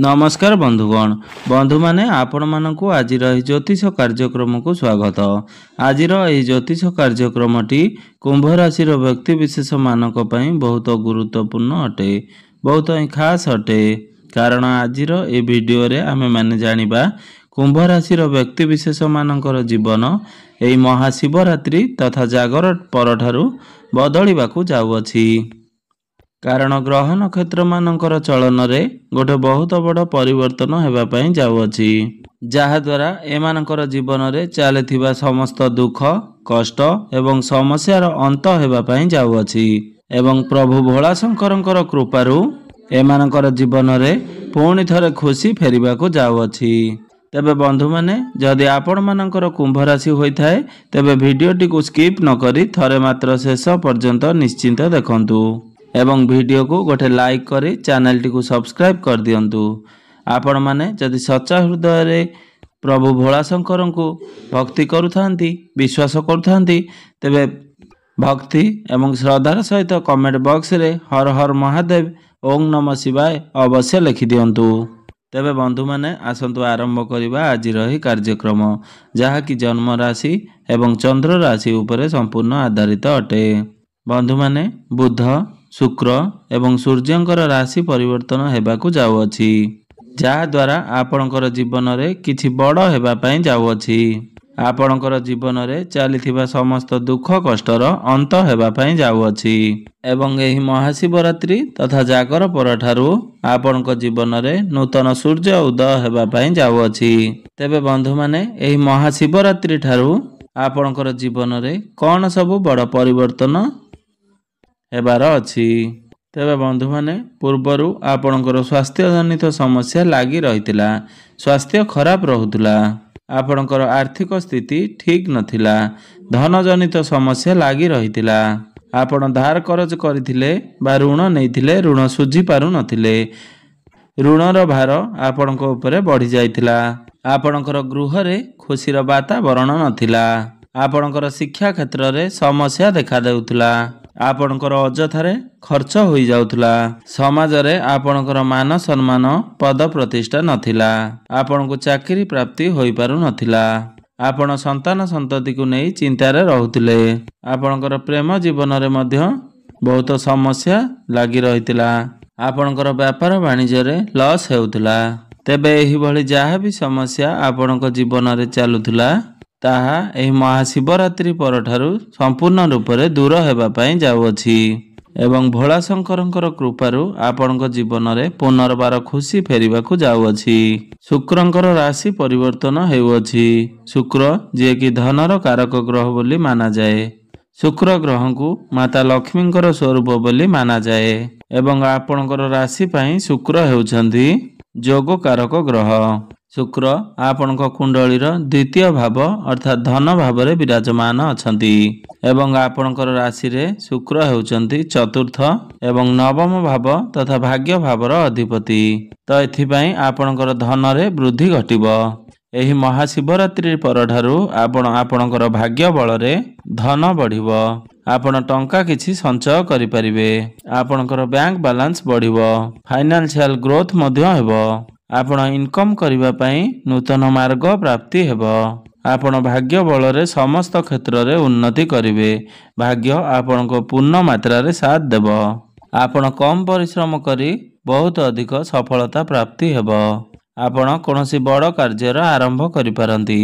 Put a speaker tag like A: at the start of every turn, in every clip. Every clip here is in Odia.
A: नमस्कार बंधुगण बंधु माने आपण मानकु आज ज्योतिष कार्यक्रम को स्वागत। आज ज्योतिष कार्यक्रमटी कुंभ राशि व्यक्ति विशेष मानक पई बहुत गुरुत्वपूर्ण अटे, बहुत ही खास अटे। कारण आज वीडियो रे आमे माने जानिबा कुंभ राशि व्यक्ति विशेष मानकर जीवन एई महाशिवरात्रि तथा जागर परठारु बदलिबाकू जाउअछि। कारण ग्रह नक्षत्र मानकर चलन रे गोटे बहुत बड़ परिवर्तन हेबा पई जाउअछि, जहा द्वारा एमानकर जीवन रे चलथिबा समस्त दुख कष्ट एवं समस्यार अंत हेबा पई जाउअछि एवं प्रभु भोला शंकरंकर कृपारु एमानकर जीवन रे पुणी थरे खुशी फेरिबाकू जाउअछि। तेबे बंधु माने जदि आपण मानकर कुंभ राशि होई थाए तेबे वीडियोटी को स्किप न करी थरे मात्र शेष पर्यंत निश्चिंत देखंतु एवं वीडियो को गोटे लाइक करी चैनल टी को सब्सक्राइब कर दियंतु। आपण माने जदि सच्चा हृदय रे प्रभु भोला शंकर को भक्ति करुथांती विश्वास करुथांती तेबे भक्ति एवं श्रद्धार सहित कमेंट बॉक्स रे हर हर महादेव ओम नमः शिवाय अवश्य लिखि दियंतु। तेबे बंधु माने आसंतु आरंभ करिबा आज रही कार्यक्रम, जहा कि जन्म राशि एवं चंद्र राशि उपरे संपूर्ण आधारित अटे। बंधु माने बुध शुक्र एवं सूर्यंकर राशि परिवर्तन हेबाकू जाउअछि, जहा द्वारा आपणकर जीवन रे किछि बड़ हेबा पई जाउअछि। आपणकर जीवन रे चलिथिबा समस्त दुख कष्टर अंत हेबा पई जाउअछि एवं एही महाशिवरात्रि तथा जागर परठारु आपणक जीवन रे नूतन सूर्य उदय हेबा पई जाउअछि। तेबे बंधु माने एही महाशिवरात्रि ठारु आपणकर जीवन रे कोन सब बड़ परिवर्तन हेबार अछि। तेबे बंधु माने पूर्वरु आपणकर स्वास्थ्य जनित समस्या लागी रहितिला, स्वास्थ्य खराब रहुतिला, आपणकर आर्थिक स्थिति ठीक नथिला, धन जनित समस्या लागी रहितिला, आपण धार करज करिथिले बा ऋण नेइथिले ऋण सुझी पारु नथिले, ऋणर भार आपणक उपरे बढ़ी जाइतिला, आपणकर गृह रे खुशीर वातावरण नथिला, आपणकर शिक्षा क्षेत्र रे समस्या देखा देउतिला, आपणकर अजथारे खर्च होई जाउतला, समाज रे आपणकर मान सम्मान पद प्रतिष्ठा नथिला, आपणको चाकरी प्राप्ति होई पारु नथिला, आपण संतान संतति को नै चिंता रे रहुतिले, आपणकर प्रेम जीवन रे मध्य बहुत समस्या लागी रहितिला, आपणकर व्यापार वाणिज्य रे लॉस हेउतिला। तेबे एही भली जहा भी समस्या आपणक जीवन रे चालुतिला ताहा एही महाशिवरात्रि परठारु संपूर्ण रूप से दूर हेबा पई जाउअछि एवं भोला शंकरंकर कृपारु आपणक जीवन रे पुनर्बार खुशी फेरिबाकू जाउअछि। शुक्रंकर राशि परिवर्तन हेउअछि। शुक्र जे कि धनर कारक ग्रह बोली माना जाए, शुक्र ग्रह को माता लक्ष्मींकर स्वरूप बोली माना जाए एवं आपणकर राशि पई शुक्र हेउछंती जोग कारक ग्रह। शुक्र आपणक कुंडलीर द्वितीय भाव अर्थात धन भाव रे विराजमान अछंती एवं आपणकर राशि रे शुक्र हेउचंती चतुर्थ एवं नवम भाव तथा भाग्य भावर अधिपति। तो एथिपई आपणकर धन रे वृद्धि घटिबो। एही महाशिवरात्रि परठारु आपणकर भाग्य बल रे धन बढ़िबो, आपण टंका किछि संचय करि परिबे, आपणकर बैंक बैलेंस बढ़िबो, फाइनेंशियल ग्रोथ मध्य हेबो, आपण इनकम करिबा पई नूतन मार्ग प्राप्ति हेबो, आपण भाग्य बल रे समस्त क्षेत्र रे उन्नति करिवे, भाग्य आपणको पूर्ण मात्रा रे साथ देबो, आपण कम परिश्रम करी बहुत अधिक सफलता प्राप्ति हेबो, आपण कोनोसी बड़ कार्यर आरंभ करि पारंती,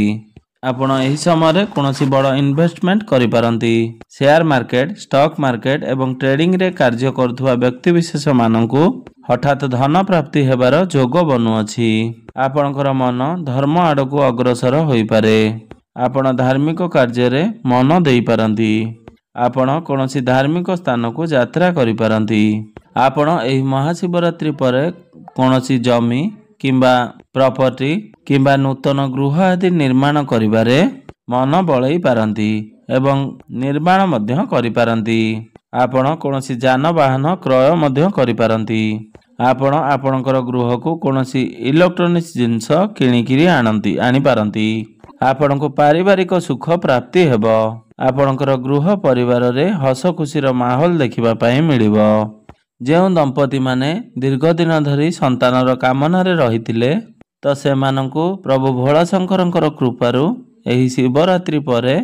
A: आपण एही समय कोनोसी बड़ इन्वेस्टमेंट करि पारंती। शेयर मार्केट स्टॉक मार्केट एवं ट्रेडिंग रे कार्य करथुवा व्यक्ति विशेष माननकु हठात धन प्राप्ति हेबार जोग बनुअछि। आपणकर मन धर्म आड़कू अग्रसर होई पारे, आपण धार्मिक कार्य रे मन देई पारंती, आपण कोनोसी धार्मिक स्थान को यात्रा करि पारंती, आपण एही महाशिवरात्रि परे कोनोसी जमी किंबा प्रॉपर्टी किंबा नूतन गृह आदि निर्माण करिबारे मन बळई पारंती एवं निर्माण मध्य करि पारंती, आपण कोनोसी जानवाहन क्रय मध्य करि पारंती, आपण आपणकर गृह को कोनोसी इलेक्ट्रोनिक्स जिंस किणिकिरी आनी पारंती, आपणको पारिवारिक सुख प्राप्ति हेबो, आपणकर गृह परिवार रे हस खुशीर माहौल देखिबा पई मिलिबो, ଯେଉଁ ଦମ୍ପତି ମାନେ ଦୀର୍ଘ ଦିନ ଧରି ସନ୍ତାନର କାମନାରେ ରହିଥିଲେ ତ ସେମାନଙ୍କୁ ପ୍ରଭୁ ଭୋଳାଶଙ୍କରଙ୍କର କୃପାରୁ ଏହି ଶିବରାତ୍ରି ପରେ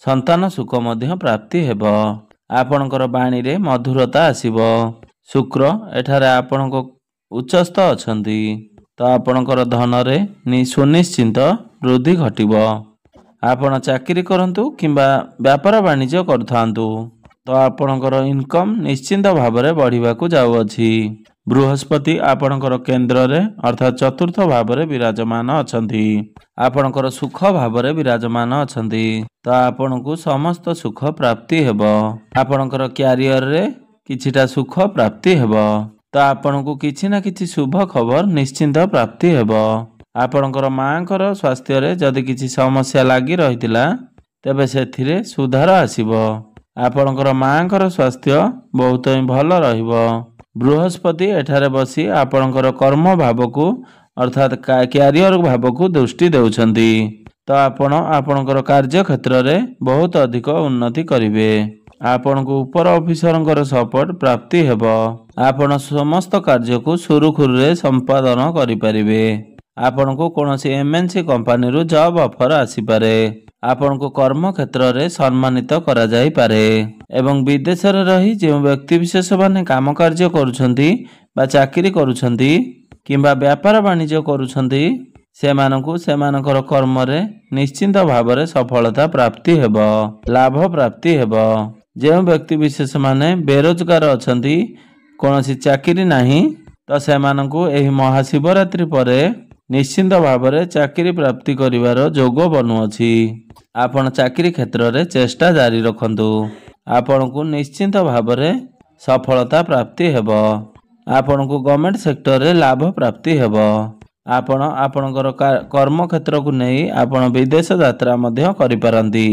A: ସନ୍ତାନ ସୁଖ ମଧ୍ୟ ପ୍ରାପ୍ତି ହେବ। ଆପଣଙ୍କର ବାଣୀରେ ମଧୁରତା ଆସିବ। ଶୁକ୍ର ଏଠାରେ ଆପଣଙ୍କ ଉଚ୍ଚସ୍ଥ ଅଛନ୍ତି ତ ଆପଣଙ୍କର ଧନରେ ସୁନିଶ୍ଚିନ୍ତ ବୃଦ୍ଧି ଘଟିବ। ଆପଣ ଚାକିରି କରନ୍ତୁ କିମ୍ବା ବ୍ୟାପାର ବାଣିଜ୍ୟ କରୁଥାନ୍ତୁ ତ ଆପଣଙ୍କର ଇନକମ୍ ନିଶ୍ଚିନ୍ତ ଭାବରେ ବଢ଼ିବାକୁ ଯାଉଅଛି। ବୃହସ୍ପତି ଆପଣଙ୍କର କେନ୍ଦ୍ରରେ ଅର୍ଥାତ୍ ଚତୁର୍ଥ ଭାବରେ ବିରାଜମାନ ଅଛନ୍ତି। ଆପଣଙ୍କର ସୁଖ ଭାବରେ ବିରାଜମାନ ଅଛନ୍ତି ତ ଆପଣଙ୍କୁ ସମସ୍ତ ସୁଖ ପ୍ରାପ୍ତି ହେବ। ଆପଣଙ୍କର କ୍ୟାରିୟରରେ କିଛିଟା ସୁଖ ପ୍ରାପ୍ତି ହେବ ତ ଆପଣଙ୍କୁ କିଛି ନା କିଛି ଶୁଭ ଖବର ନିଶ୍ଚିନ୍ତ ପ୍ରାପ୍ତି ହେବ। ଆପଣଙ୍କର ମାଙ୍କର ସ୍ୱାସ୍ଥ୍ୟରେ ଯଦି କିଛି ସମସ୍ୟା ଲାଗି ରହିଥିଲା ତେବେ ସେଥିରେ ସୁଧାର ଆସିବ। ଆପଣଙ୍କର ମାଙ୍କର ସ୍ୱାସ୍ଥ୍ୟ ବହୁତ ହିଁ ଭଲ ରହିବ। ବୃହସ୍ପତି ଏଠାରେ ବସି ଆପଣଙ୍କର କର୍ମ ଭାବକୁ ଅର୍ଥାତ୍ କ୍ୟାରିୟର ଭାବକୁ ଦୃଷ୍ଟି ଦେଉଛନ୍ତି ତ ଆପଣ ଆପଣଙ୍କର କାର୍ଯ୍ୟକ୍ଷେତ୍ରରେ ବହୁତ ଅଧିକ ଉନ୍ନତି କରିବେ। ଆପଣଙ୍କୁ ଉପର ଅଫିସରଙ୍କର ସପୋର୍ଟ ପ୍ରାପ୍ତି ହେବ। ଆପଣ ସମସ୍ତ କାର୍ଯ୍ୟକୁ ସୁରୁଖୁରୁରେ ସମ୍ପାଦନ କରିପାରିବେ। ଆପଣଙ୍କୁ କୌଣସି MNC କମ୍ପାନୀରୁ ଜବ୍ ଅଫର ଆସିପାରେ। ଆପଣଙ୍କୁ କର୍ମକ୍ଷେତ୍ରରେ ସମ୍ମାନିତ କରାଯାଇପାରେ ଏବଂ ବିଦେଶରେ ରହି ଯେଉଁ ବ୍ୟକ୍ତିବିଶେଷ ମାନେ କାମ କାର୍ଯ୍ୟ କରୁଛନ୍ତି ବା ଚାକିରି କରୁଛନ୍ତି କିମ୍ବା ବ୍ୟାପାର ବାଣିଜ୍ୟ କରୁଛନ୍ତି ସେମାନଙ୍କୁ ସେମାନଙ୍କର କର୍ମରେ ନିଶ୍ଚିନ୍ତ ଭାବରେ ସଫଳତା ପ୍ରାପ୍ତି ହେବ, ଲାଭ ପ୍ରାପ୍ତି ହେବ। ଯେଉଁ ବ୍ୟକ୍ତିବିଶେଷ ମାନେ ବେରୋଜଗାର ଅଛନ୍ତି, କୌଣସି ଚାକିରି ନାହିଁ ତ ସେମାନଙ୍କୁ ଏହି ମହାଶିବରାତ୍ରି ପରେ ନିଶ୍ଚିନ୍ତ ଭାବରେ ଚାକିରି ପ୍ରାପ୍ତି କରିବାର ଯୋଗ ବନୁଅଛି। ଆପଣ ଚାକିରି କ୍ଷେତ୍ରରେ ଚେଷ୍ଟା ଜାରି ରଖନ୍ତୁ। ଆପଣଙ୍କୁ ନିଶ୍ଚିନ୍ତ ଭାବରେ ସଫଳତା ପ୍ରାପ୍ତି ହେବ। ଆପଣଙ୍କୁ ଗଭର୍ଣ୍ଣମେଣ୍ଟ ସେକ୍ଟରରେ ଲାଭ ପ୍ରାପ୍ତି ହେବ। ଆପଣ ଆପଣଙ୍କର କର୍ମକ୍ଷେତ୍ରକୁ ନେଇ ଆପଣ ବିଦେଶ ଯାତ୍ରା ମଧ୍ୟ କରିପାରନ୍ତି।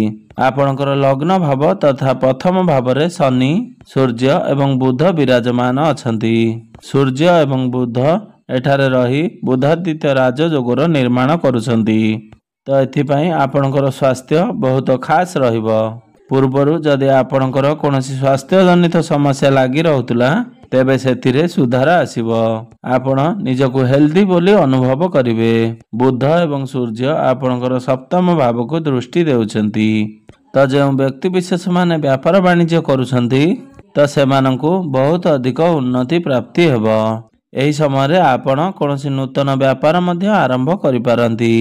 A: ଆପଣଙ୍କର ଲଗ୍ନ ଭାବ ତଥା ପ୍ରଥମ ଭାବରେ ଶନି, ସୂର୍ଯ୍ୟ ଏବଂ ବୁଧ ବିରାଜମାନ ଅଛନ୍ତି। ସୂର୍ଯ୍ୟ ଏବଂ ବୁଧ ଏଠାରେ ରହି ବୁଧାଦିତ୍ୟ ରାଜଯୋଗର ନିର୍ମାଣ କରୁଛନ୍ତି ତ ଏଥିପାଇଁ ଆପଣଙ୍କର ସ୍ୱାସ୍ଥ୍ୟ ବହୁତ ଖାସ୍ ରହିବ। ପୂର୍ବରୁ ଯଦି ଆପଣଙ୍କର କୌଣସି ସ୍ୱାସ୍ଥ୍ୟ ଜନିତ ସମସ୍ୟା ଲାଗି ରହୁଥିଲା ତେବେ ସେଥିରେ ସୁଧାର ଆସିବ। ଆପଣ ନିଜକୁ ହେଲ୍ଦି ବୋଲି ଅନୁଭବ କରିବେ। ବୁଧ ଏବଂ ସୂର୍ଯ୍ୟ ଆପଣଙ୍କର ସପ୍ତମ ଭାବକୁ ଦୃଷ୍ଟି ଦେଉଛନ୍ତି ତ ଯେଉଁ ବ୍ୟକ୍ତିବିଶେଷ ମାନେ ବ୍ୟାପାର ବାଣିଜ୍ୟ କରୁଛନ୍ତି ତ ସେମାନଙ୍କୁ ବହୁତ ଅଧିକ ଉନ୍ନତି ପ୍ରାପ୍ତି ହେବ। ଏହି ସମୟରେ ଆପଣ କୌଣସି ନୂତନ ବ୍ୟାପାର ମଧ୍ୟ ଆରମ୍ଭ କରିପାରନ୍ତି।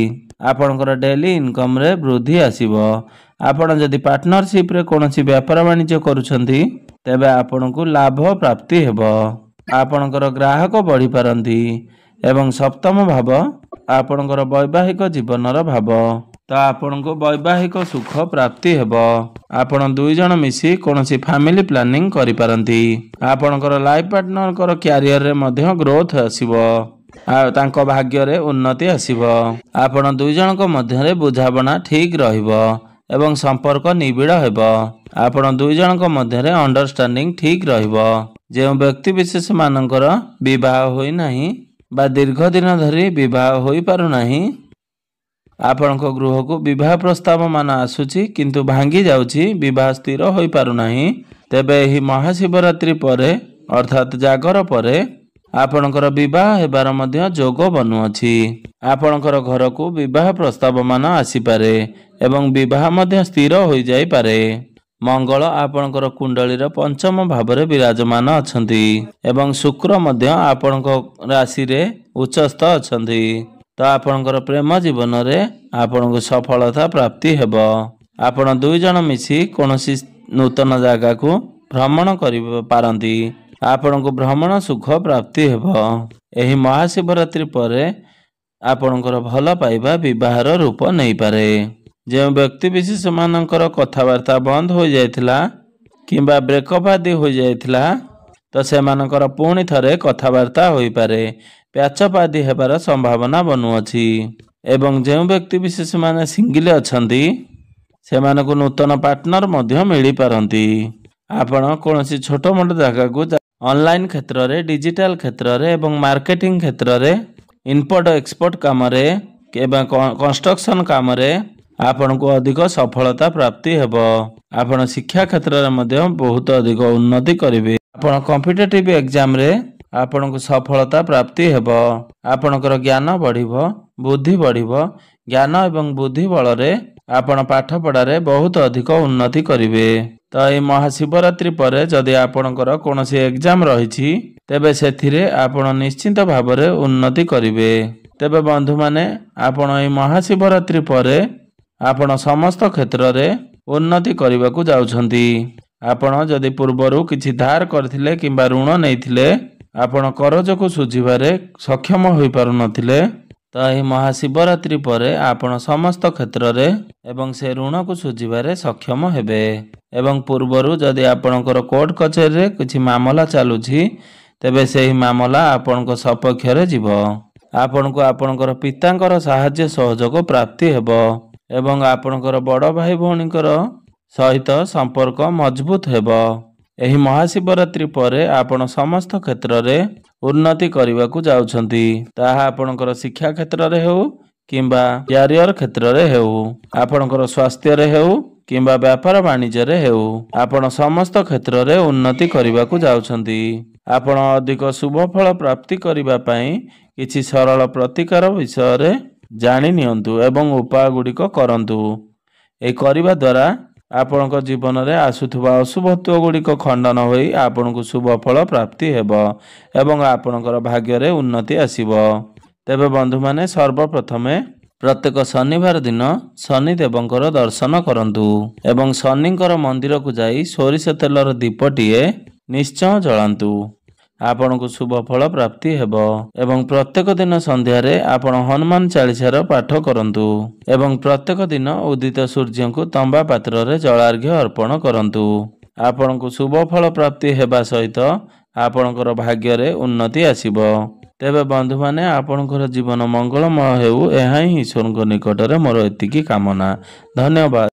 A: ଆପଣଙ୍କର ଡେଲି ଇନକମ୍ରେ ବୃଦ୍ଧି ଆସିବ। ଆପଣ ଯଦି ପାର୍ଟନରସିପ୍ରେ କୌଣସି ବ୍ୟାପାର ବାଣିଜ୍ୟ କରୁଛନ୍ତି ତେବେ ଆପଣଙ୍କୁ ଲାଭ ପ୍ରାପ୍ତି ହେବ। ଆପଣଙ୍କର ଗ୍ରାହକ ବଢ଼ିପାରନ୍ତି ଏବଂ ସପ୍ତମ ଭାବ ଆପଣଙ୍କର ବୈବାହିକ ଜୀବନର ଭାବ ତ ଆପଣଙ୍କୁ ବୈବାହିକ ସୁଖ ପ୍ରାପ୍ତି ହେବ। ଆପଣ ଦୁଇ ଜଣ ମିଶି କୌଣସି ଫ୍ୟାମିଲି ପ୍ଲାନିଂ କରିପାରନ୍ତି। ଆପଣଙ୍କର ଲାଇଫ୍ ପାର୍ଟନରଙ୍କର କ୍ୟାରିୟରରେ ମଧ୍ୟ ଗ୍ରୋଥ ଆସିବ। ତାଙ୍କ ଭାଗ୍ୟରେ ଉନ୍ନତି ଆସିବ। ଆପଣ ଦୁଇ ଜଣଙ୍କ ମଧ୍ୟରେ ବୁଝାମଣା ଠିକ୍ ରହିବ ଏବଂ ସମ୍ପର୍କ ନିବିଡ଼ ହେବ। ଆପଣ ଦୁଇ ଜଣଙ୍କ ମଧ୍ୟରେ ଅଣ୍ଡରଷ୍ଟାଣ୍ଡିଂ ଠିକ୍ ରହିବ। ଯେଉଁ ବ୍ୟକ୍ତିବିଶେଷ ମାନଙ୍କର ବିବାହ ହୋଇନାହିଁ ବା ଦୀର୍ଘ ଦିନ ଧରି ବିବାହ ହୋଇପାରୁନାହିଁ, ଆପଣଙ୍କ ଗୃହକୁ ବିବାହ ପ୍ରସ୍ତାବ ମାନ ଆସୁଛି କିନ୍ତୁ ଭାଙ୍ଗି ଯାଉଛି, ବିବାହ ସ୍ଥିର ହୋଇପାରୁନାହିଁ, ତେବେ ଏହି ମହାଶିବରାତ୍ରି ପରେ ଅର୍ଥାତ୍ ଜାଗର ପରେ ଆପଣଙ୍କର ବିବାହ ହେବାର ମଧ୍ୟ ଯୋଗ ବନୁଅଛି। ଆପଣଙ୍କର ଘରକୁ ବିବାହ ପ୍ରସ୍ତାବ ମାନ ଆସିପାରେ ଏବଂ ବିବାହ ମଧ୍ୟ ସ୍ଥିର ହୋଇଯାଇପାରେ। ମଙ୍ଗଳ ଆପଣଙ୍କର କୁଣ୍ଡଳୀର ପଞ୍ଚମ ଭାବରେ ବିରାଜମାନ ଅଛନ୍ତି ଏବଂ ଶୁକ୍ର ମଧ୍ୟ ଆପଣଙ୍କ ରାଶିରେ ଉଚ୍ଚସ୍ଥ ଅଛନ୍ତି ତ ଆପଣଙ୍କର ପ୍ରେମ ଜୀବନରେ ଆପଣଙ୍କୁ ସଫଳତା ପ୍ରାପ୍ତି ହେବ। ଆପଣ ଦୁଇ ଜଣ ମିଶି କୌଣସି ନୂତନ ଜାଗାକୁ ଭ୍ରମଣ କରିପାରନ୍ତି। ଆପଣଙ୍କୁ ଭ୍ରମଣ ସୁଖ ପ୍ରାପ୍ତି ହେବ। ଏହି ମହାଶିବରାତ୍ରି ପରେ ଆପଣଙ୍କର ଭଲ ପାଇବା ବିବାହର ରୂପ ନେଇପାରେ। ଯେଉଁ ବ୍ୟକ୍ତିବିଶେଷ ମାନଙ୍କର କଥାବାର୍ତ୍ତା ବନ୍ଦ ହୋଇଯାଇଥିଲା କିମ୍ବା ବ୍ରେକଅପ୍ ଆଦି ହୋଇଯାଇଥିଲା ତ ସେମାନଙ୍କର ପୁଣି ଥରେ କଥାବାର୍ତ୍ତା ହୋଇପାରେ, ପ୍ୟାଚଅପ୍ ଆଦି ହେବାର ସମ୍ଭାବନା ବନୁଅଛି ଏବଂ ଯେଉଁ ବ୍ୟକ୍ତିବିଶେଷ ମାନେ ସିଙ୍ଗିଲ ଅଛନ୍ତି ସେମାନଙ୍କୁ ନୂତନ ପାର୍ଟନର ମଧ୍ୟ ମିଳିପାରନ୍ତି। ଆପଣ କୌଣସି ଛୋଟ ମୋଟ ଜାଗାକୁ ଅନଲାଇନ୍ କ୍ଷେତ୍ରରେ, ଡିଜିଟାଲ କ୍ଷେତ୍ରରେ ଏବଂ ମାର୍କେଟିଂ କ୍ଷେତ୍ରରେ, ଇମ୍ପୋର୍ଟ ଏକ୍ସପୋର୍ଟ କାମରେ କିମ୍ବା କନଷ୍ଟ୍ରକ୍ସନ କାମରେ ଆପଣଙ୍କୁ ଅଧିକ ସଫଳତା ପ୍ରାପ୍ତି ହେବ। ଆପଣ ଶିକ୍ଷା କ୍ଷେତ୍ରରେ ମଧ୍ୟ ବହୁତ ଅଧିକ ଉନ୍ନତି କରିବେ। ଆପଣ କମ୍ପିଟେଟିଭ ଏକ୍ଜାମରେ ଆପଣଙ୍କୁ ସଫଳତା ପ୍ରାପ୍ତି ହେବ। ଆପଣଙ୍କର ଜ୍ଞାନ ବଢ଼ିବ, ବୁଦ୍ଧି ବଢ଼ିବ। ଜ୍ଞାନ ଏବଂ ବୁଦ୍ଧି ବଳରେ ଆପଣ ପାଠପଢ଼ାରେ ବହୁତ ଅଧିକ ଉନ୍ନତି କରିବେ। ତ ଏହି ମହାଶିବରାତ୍ରି ପରେ ଯଦି ଆପଣଙ୍କର କୌଣସି ଏକ୍ଜାମ ରହିଛି ତେବେ ସେଥିରେ ଆପଣ ନିଶ୍ଚିନ୍ତ ଭାବରେ ଉନ୍ନତି କରିବେ। ତେବେ ବନ୍ଧୁମାନେ, ଆପଣ ଏହି ମହାଶିବରାତ୍ରି ପରେ ଆପଣ ସମସ୍ତ କ୍ଷେତ୍ରରେ ଉନ୍ନତି କରିବାକୁ ଯାଉଛନ୍ତି। ଆପଣ ଯଦି ପୂର୍ବରୁ କିଛି ଧାର କରିଥିଲେ କିମ୍ବା ଋଣ ନେଇଥିଲେ, ଆପଣ କରଜକୁ ଶୁଝିବାରେ ସକ୍ଷମ ହୋଇପାରୁନଥିଲେ, ତ ଏହି ମହାଶିବରାତ୍ରି ପରେ ଆପଣ ସମସ୍ତ କ୍ଷେତ୍ରରେ ଏବଂ ସେ ଋଣକୁ ଶୁଝିବାରେ ସକ୍ଷମ ହେବେ। ଏବଂ ପୂର୍ବରୁ ଯଦି ଆପଣଙ୍କର କୋର୍ଟ କଚେରୀରେ କିଛି ମାମଲା ଚାଲୁଛି ତେବେ ସେହି ମାମଲା ଆପଣଙ୍କ ସପକ୍ଷରେ ଯିବ। ଆପଣଙ୍କୁ ଆପଣଙ୍କର ପିତାଙ୍କର ସାହାଯ୍ୟ ସହଯୋଗ ପ୍ରାପ୍ତି ହେବ ଏବଂ ଆପଣଙ୍କର ବଡ଼ ଭାଇ ଭଉଣୀଙ୍କର ସହିତ ସମ୍ପର୍କ ମଜବୁତ ହେବ। ଏହି ମହାଶିବରାତ୍ରି ପରେ ଆପଣ ସମସ୍ତ କ୍ଷେତ୍ରରେ ଉନ୍ନତି କରିବାକୁ ଯାଉଛନ୍ତି। ତାହା ଆପଣଙ୍କର ଶିକ୍ଷା କ୍ଷେତ୍ରରେ ହେଉ କିମ୍ବା କ୍ୟାରିୟର କ୍ଷେତ୍ରରେ ହେଉ, ଆପଣଙ୍କର ସ୍ୱାସ୍ଥ୍ୟରେ ହେଉ କିମ୍ବା ବ୍ୟାପାର ବାଣିଜ୍ୟରେ ହେଉ, ଆପଣ ସମସ୍ତ କ୍ଷେତ୍ରରେ ଉନ୍ନତି କରିବାକୁ ଯାଉଛନ୍ତି। ଆପଣ ଅଧିକ ଶୁଭ ଫଳ ପ୍ରାପ୍ତି କରିବା ପାଇଁ କିଛି ସରଳ ପ୍ରତିକାର ବିଷୟରେ ଜାଣି ନିଅନ୍ତୁ ଏବଂ ଉପାୟ ଗୁଡ଼ିକ କରନ୍ତୁ। ଏହି କରିବା ଦ୍ୱାରା ଆପଣଙ୍କ ଜୀବନରେ ଆସୁଥିବା ଅଶୁଭତ୍ୱ ଗୁଡ଼ିକ ଖଣ୍ଡନ ହୋଇ ଆପଣଙ୍କୁ ଶୁଭ ଫଳ ପ୍ରାପ୍ତି ହେବ ଏବଂ ଆପଣଙ୍କର ଭାଗ୍ୟରେ ଉନ୍ନତି ଆସିବ। ତେବେ ବନ୍ଧୁମାନେ, ସର୍ବପ୍ରଥମେ ପ୍ରତ୍ୟେକ ଶନିବାର ଦିନ ଶନିଦେବଙ୍କର ଦର୍ଶନ କରନ୍ତୁ ଏବଂ ଶନିଙ୍କର ମନ୍ଦିରକୁ ଯାଇ ସୋରିଷ ତେଲର ଦୀପଟିଏ ନିଶ୍ଚୟ ଜଳାନ୍ତୁ। ଆପଣଙ୍କୁ ଶୁଭ ଫଳ ପ୍ରାପ୍ତି ହେବ। ଏବଂ ପ୍ରତ୍ୟେକ ଦିନ ସନ୍ଧ୍ୟାରେ ଆପଣ ହନୁମାନ ଚାଳିସାର ପାଠ କରନ୍ତୁ ଏବଂ ପ୍ରତ୍ୟେକ ଦିନ ଉଦିତ ସୂର୍ଯ୍ୟଙ୍କୁ ତମ୍ବା ପାତ୍ରରେ ଜଳାର୍ଘ୍ୟ ଅର୍ପଣ କରନ୍ତୁ। ଆପଣଙ୍କୁ ଶୁଭ ଫଳ ପ୍ରାପ୍ତି ହେବା ସହିତ ଆପଣଙ୍କର ଭାଗ୍ୟରେ ଉନ୍ନତି ଆସିବ। ତେବେ ବନ୍ଧୁମାନେ, ଆପଣଙ୍କର ଜୀବନ ମଙ୍ଗଳମୟ ହେଉ, ଏହା ହିଁ ଈଶ୍ୱରଙ୍କ ନିକଟରେ ମୋର ଏତିକି କାମନା। ଧନ୍ୟବାଦ।